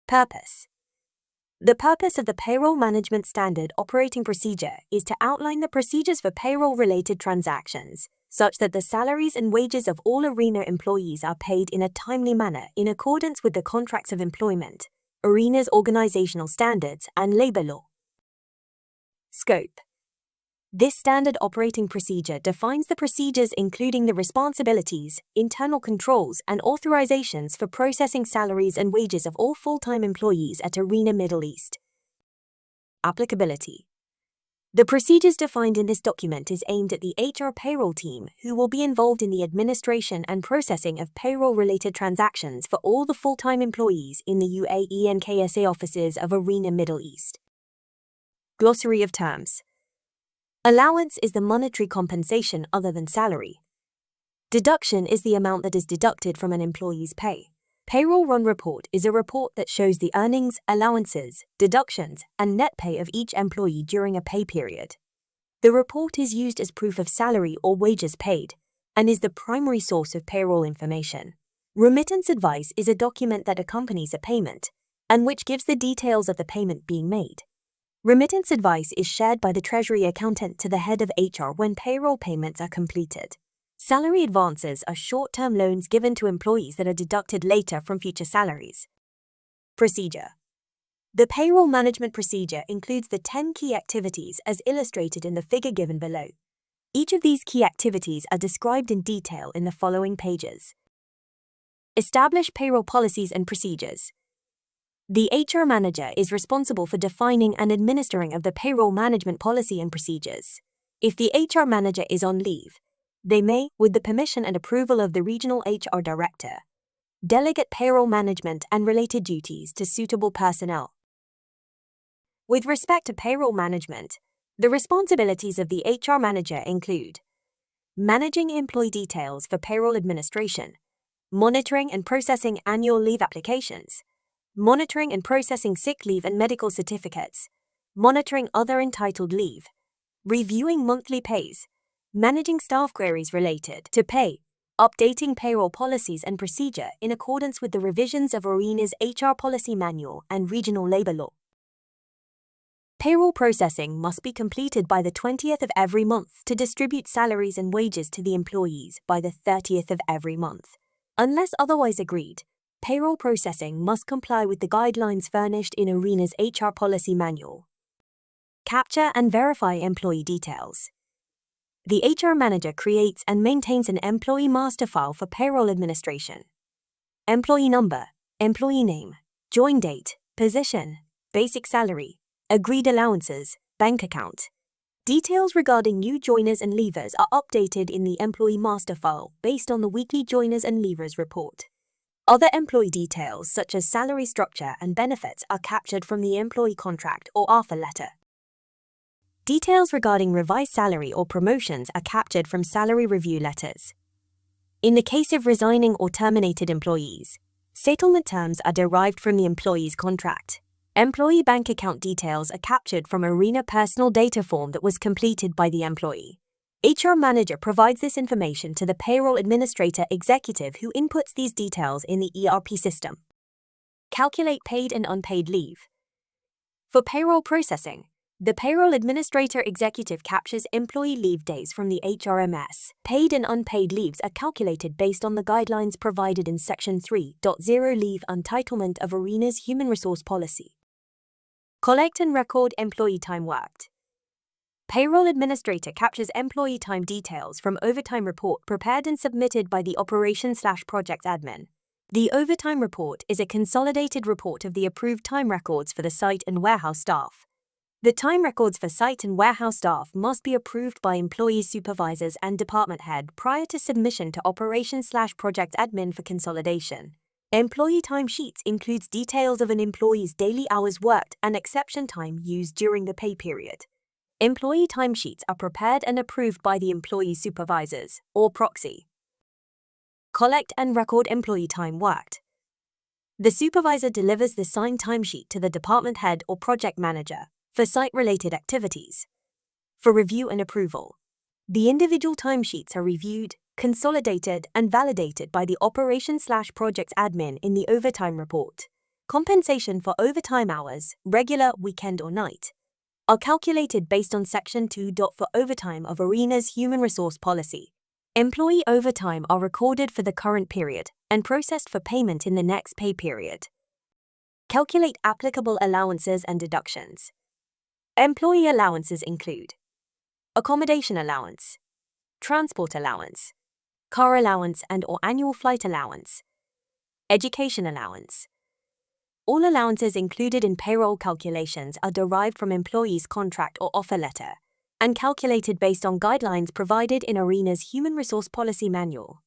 Purpose. The purpose of the Payroll Management Standard Operating Procedure is to outline the procedures for payroll-related transactions, such that the salaries and wages of all ARENA employees are paid in a timely manner in accordance with the contracts of employment, ARENA's organizational standards, and labor law. Scope. This standard operating procedure defines the procedures including the responsibilities, internal controls, and authorizations for processing salaries and wages of all full-time employees at ARENA Middle East. Applicability. The procedures defined in this document is aimed at the HR payroll team who will be involved in the administration and processing of payroll-related transactions for all the full-time employees in the UAE and KSA offices of ARENA Middle East. Glossary of terms. Allowance is the monetary compensation other than salary. Deduction is the amount that is deducted from an employee's pay. Payroll run report is a report that shows the earnings, allowances, deductions, and net pay of each employee during a pay period. The report is used as proof of salary or wages paid, and is the primary source of payroll information. Remittance advice is a document that accompanies a payment, and which gives the details of the payment being made. Remittance advice is shared by the Treasury accountant to the head of HR when payroll payments are completed. Salary advances are short-term loans given to employees that are deducted later from future salaries. Procedure. The payroll management procedure includes the 10 key activities as illustrated in the figure given below. Each of these key activities are described in detail in the following pages. Establish payroll policies and procedures. The HR manager is responsible for defining and administering of the payroll management policy and procedures. If the HR manager is on leave, they may, with the permission and approval of the regional HR director, delegate payroll management and related duties to suitable personnel. With respect to payroll management, the responsibilities of the HR manager include managing employee details for payroll administration, monitoring and processing annual leave applications, monitoring and processing sick leave and medical certificates, monitoring other entitled leave, reviewing monthly pays, managing staff queries related to pay, updating payroll policies and procedure in accordance with the revisions of ARENA's HR Policy Manual and Regional Labor Law. Payroll processing must be completed by the 20th of every month to distribute salaries and wages to the employees by the 30th of every month. Unless otherwise agreed, payroll processing must comply with the guidelines furnished in ARENA's HR Policy Manual. Capture and verify employee details. The HR manager creates and maintains an employee master file for payroll administration. Employee number, employee name, join date, position, basic salary, agreed allowances, bank account. Details regarding new joiners and leavers are updated in the employee master file based on the weekly joiners and leavers report. Other employee details such as salary structure and benefits are captured from the employee contract or offer letter. Details regarding revised salary or promotions are captured from salary review letters. In the case of resigning or terminated employees, settlement terms are derived from the employee's contract. Employee bank account details are captured from ARENA personal data form that was completed by the employee. HR manager provides this information to the payroll administrator executive who inputs these details in the ERP system. Calculate paid and unpaid leave. For payroll processing, the payroll administrator executive captures employee leave days from the HRMS. Paid and unpaid leaves are calculated based on the guidelines provided in Section 3.0 Leave Entitlement of ARENA's Human Resource Policy. Collect and record employee time worked. Payroll administrator captures employee time details from overtime report prepared and submitted by the Operations/Projects admin. The overtime report is a consolidated report of the approved time records for the site and warehouse staff. The time records for site and warehouse staff must be approved by employee supervisors and department head prior to submission to Operations/Projects admin for consolidation. Employee timesheets includes details of an employee's daily hours worked and exception time used during the pay period. Employee timesheets are prepared and approved by the employee supervisors, or proxy. Collect and record employee time worked. The supervisor delivers the signed timesheet to the department head or project manager for site-related activities. For review and approval, the individual timesheets are reviewed, consolidated, and validated by the Operations/Projects admin in the overtime report. Compensation for overtime hours, regular, weekend or night, are calculated based on Section 2. For overtime of ARENA's human resource policy. Employee overtime are recorded for the current period and processed for payment in the next pay period. Calculate applicable allowances and deductions. Employee allowances include accommodation allowance, transport allowance, car allowance and/or annual flight allowance, education allowance. All allowances included in payroll calculations are derived from employees' contract or offer letter and calculated based on guidelines provided in ARENA's Human Resource Policy Manual.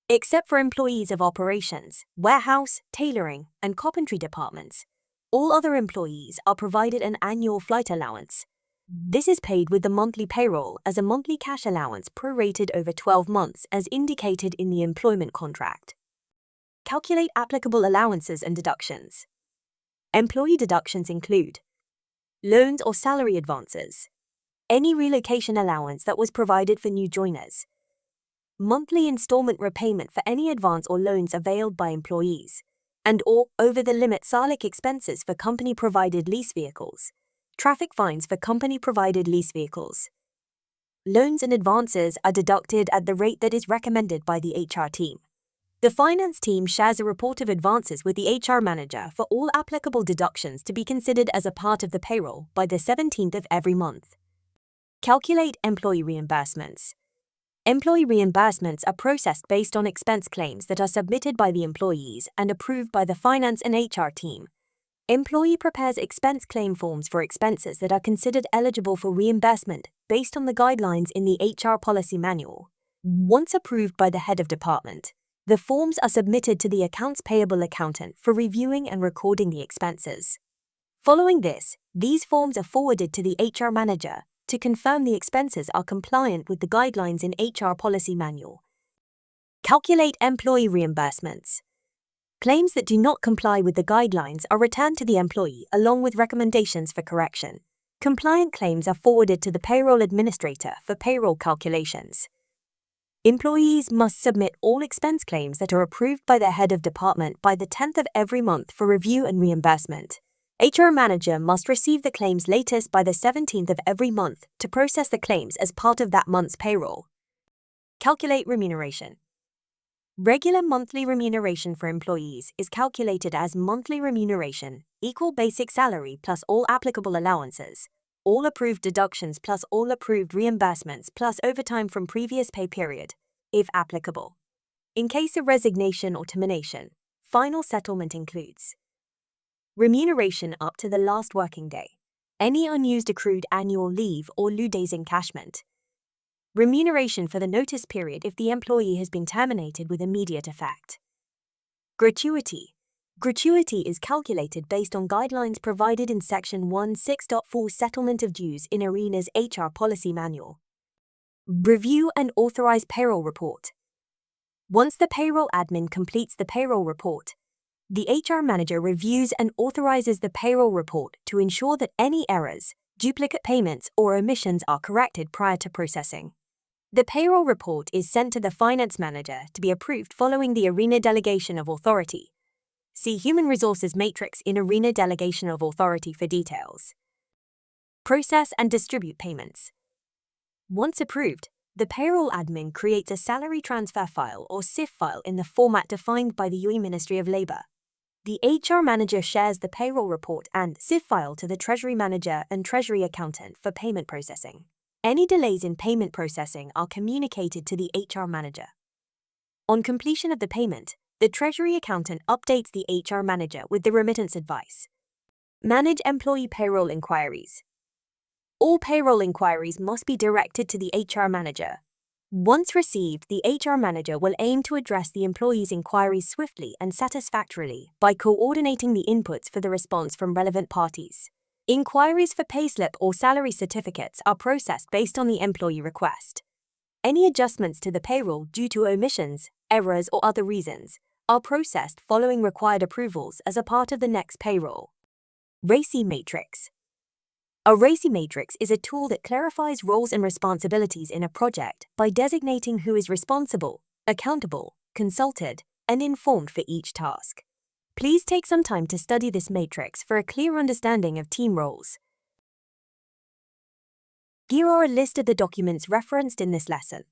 Except for employees of operations, warehouse, tailoring, and carpentry departments, all other employees are provided an annual flight allowance. This is paid with the monthly payroll as a monthly cash allowance prorated over 12 months as indicated in the employment contract. Calculate applicable allowances and deductions. Employee deductions include loans or salary advances, any relocation allowance that was provided for new joiners, monthly installment repayment for any advance or loans availed by employees, and/or over-the-limit SALIC expenses for company-provided lease vehicles, traffic fines for company-provided lease vehicles. Loans and advances are deducted at the rate that is recommended by the HR team. The finance team shares a report of advances with the HR manager for all applicable deductions to be considered as a part of the payroll by the 17th of every month. Calculate employee reimbursements. Employee reimbursements are processed based on expense claims that are submitted by the employees and approved by the finance and HR team. Employee prepares expense claim forms for expenses that are considered eligible for reimbursement based on the guidelines in the HR policy manual. Once approved by the head of department, the forms are submitted to the accounts payable accountant for reviewing and recording the expenses. Following this, these forms are forwarded to the HR manager to confirm the expenses are compliant with the guidelines in HR policy manual. Calculate employee reimbursements. Claims that do not comply with the guidelines are returned to the employee along with recommendations for correction. Compliant claims are forwarded to the payroll administrator for payroll calculations. Employees must submit all expense claims that are approved by their head of department by the 10th of every month for review and reimbursement. HR manager must receive the claims latest by the 17th of every month to process the claims as part of that month's payroll. Calculate remuneration. Regular monthly remuneration for employees is calculated as monthly remuneration equal basic salary plus all applicable allowances, all approved deductions plus all approved reimbursements plus overtime from previous pay period, if applicable. In case of resignation or termination, final settlement includes remuneration up to the last working day, any unused accrued annual leave or lieu days encashment, remuneration for the notice period if the employee has been terminated with immediate effect. Gratuity. Gratuity is calculated based on guidelines provided in Section 16.4 Settlement of Dues in ARENA's HR Policy Manual. Review and authorize payroll report. Once the payroll admin completes the payroll report, the HR manager reviews and authorizes the payroll report to ensure that any errors, duplicate payments, or omissions are corrected prior to processing. The payroll report is sent to the finance manager to be approved following the ARENA delegation of authority. See Human Resources Matrix in ARENA Delegation of Authority for details. Process and distribute payments. Once approved, the payroll admin creates a salary transfer file or SIF file in the format defined by the UE Ministry of Labour. The HR manager shares the payroll report and SIF file to the Treasury manager and Treasury accountant for payment processing. Any delays in payment processing are communicated to the HR manager. On completion of the payment, the Treasury accountant updates the HR manager with the remittance advice. Manage employee payroll inquiries. All payroll inquiries must be directed to the HR manager. Once received, the HR manager will aim to address the employee's inquiries swiftly and satisfactorily by coordinating the inputs for the response from relevant parties. Inquiries for payslip or salary certificates are processed based on the employee request. Any adjustments to the payroll due to omissions, errors, or other reasons are processed following required approvals as a part of the next payroll. RACI Matrix. A RACI Matrix is a tool that clarifies roles and responsibilities in a project by designating who is responsible, accountable, consulted, and informed for each task. Please take some time to study this matrix for a clear understanding of team roles. Here are a list of the documents referenced in this lesson.